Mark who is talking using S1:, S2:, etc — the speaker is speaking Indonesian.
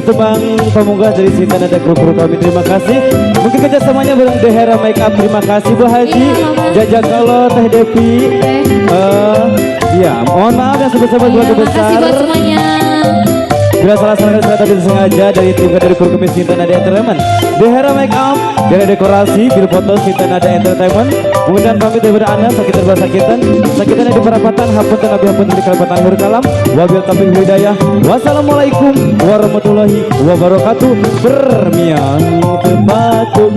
S1: tebang pamungkas dari Sinta dan kru-kru kami, terima kasih. Mungkin kerjasamanya bareng The Hera Make Up, terima kasih Bu Haji, Jajak Kalau, Teh Devi. Ya, mohon maaf yang sebesar-besar keluarga besar.
S2: Terima kasih buat semuanya.
S1: Bila salah-salah saya tadi sengaja dari tim dari kru kami Sinta Nada Entertainment, The Hera Make Up, dari dekorasi, bil foto Sinta Nada Entertainment. Kemudian pamit daripada Anda, sakit sakitan yang di perapatan, hapun dan hapun di kelebatan hur kalam. Wabil taufiq hidayah. Wassalamualaikum warahmatullahi wabarakatuh. Bermiang tebatu